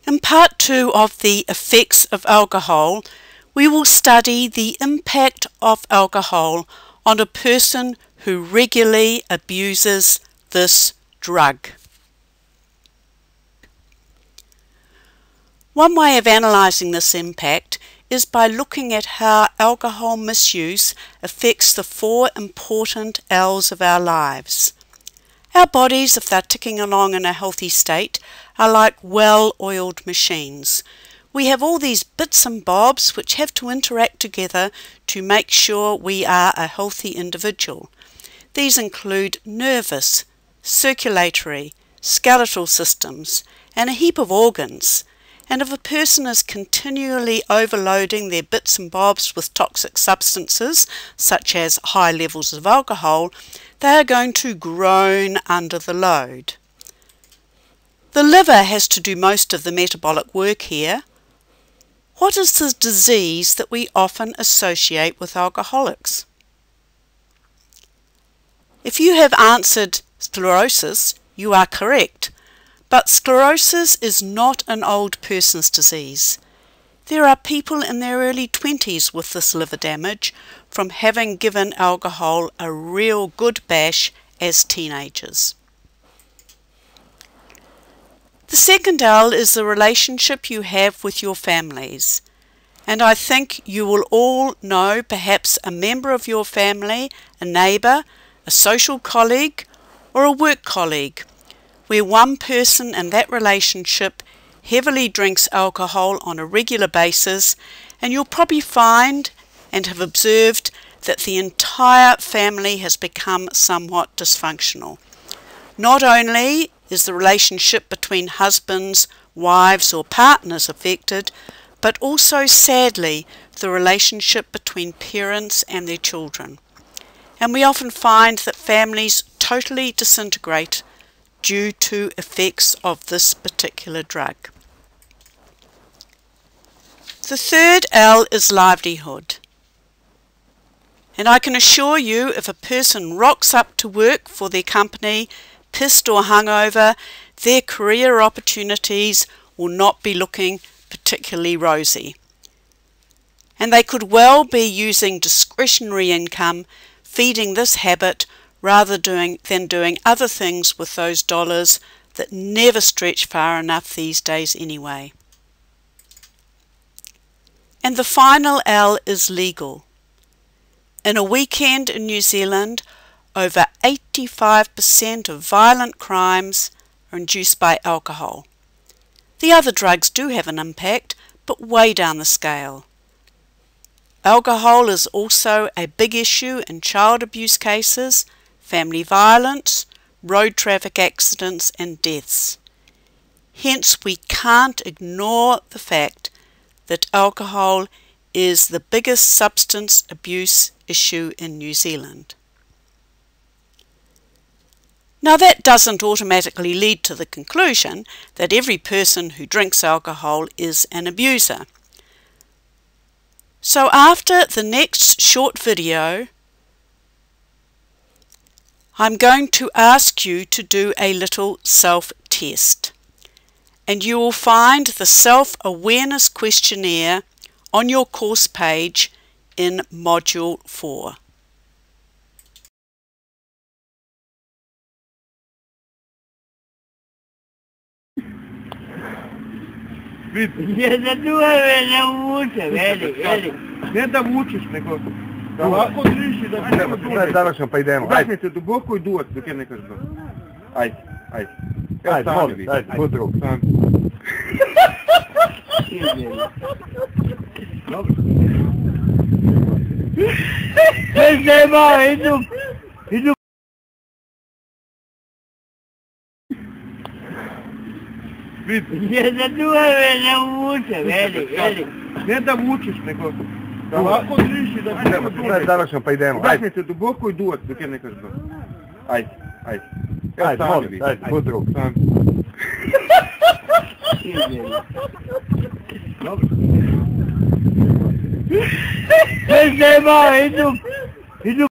In part 2 of the effects of alcohol, we will study the impact of alcohol on a person who regularly abuses this drug. One way of analysing this impact is by looking at how alcohol misuse affects the 4 important L's of our lives. Our bodies, if they're ticking along in a healthy state, are like well-oiled machines. We have all these bits and bobs which have to interact together to make sure we are a healthy individual. These include nervous, circulatory, skeletal systems, and a heap of organs. And if a person is continually overloading their bits and bobs with toxic substances, such as high levels of alcohol, they are going to groan under the load. The liver has to do most of the metabolic work here. What is the disease that we often associate with alcoholics? If you have answered sclerosis, you are correct. But sclerosis is not an old person's disease. There are people in their early 20s with this liver damage from having given alcohol a real good bash as teenagers. The second L is the relationship you have with your families. And I think you will all know perhaps a member of your family, a neighbour, a social colleague, or a work colleague, where one person in that relationship heavily drinks alcohol on a regular basis, and you'll probably find and have observed that the entire family has become somewhat dysfunctional. Not only is the relationship between husbands, wives or partners affected, but also sadly the relationship between parents and their children. And we often find that families totally disintegrate due to effects of this particular drug. The third L is livelihood. And I can assure you, if a person rocks up to work for their company pissed or hungover, their career opportunities will not be looking particularly rosy. And they could well be using discretionary income feeding this habit rather than doing other things with those dollars that never stretch far enough these days anyway. And the final L is legal. In a weekend in New Zealand, over 85% of violent crimes are induced by alcohol. The other drugs do have an impact, but way down the scale. Alcohol is also a big issue in child abuse cases, family violence, road traffic accidents and deaths. Hence, we can't ignore the fact that alcohol is the biggest substance abuse issue in New Zealand. Now that doesn't automatically lead to the conclusion that every person who drinks alcohol is an abuser. So after the next short video, I'm going to ask you to do a little self-test, and you will find the self-awareness questionnaire on your course page in Module 4. Nie zadułem na muszę, Eli. Не да мучиш, него. Да лако дрижи, да не Сега завършвам, па идемо. Дайте се дубоко и дуват, докато не кажеш да. Айде. Айде, моли, айде, по-друг. Иду. Не заdułem na muszę, Eli. Не да мучиш, него. Да лако дрижи, да не Сега завършвам, па идемо. Дайте се дубоко и дуват, докато не кажеш да. Айде. Айде, моли, айде, по-друг. Idu.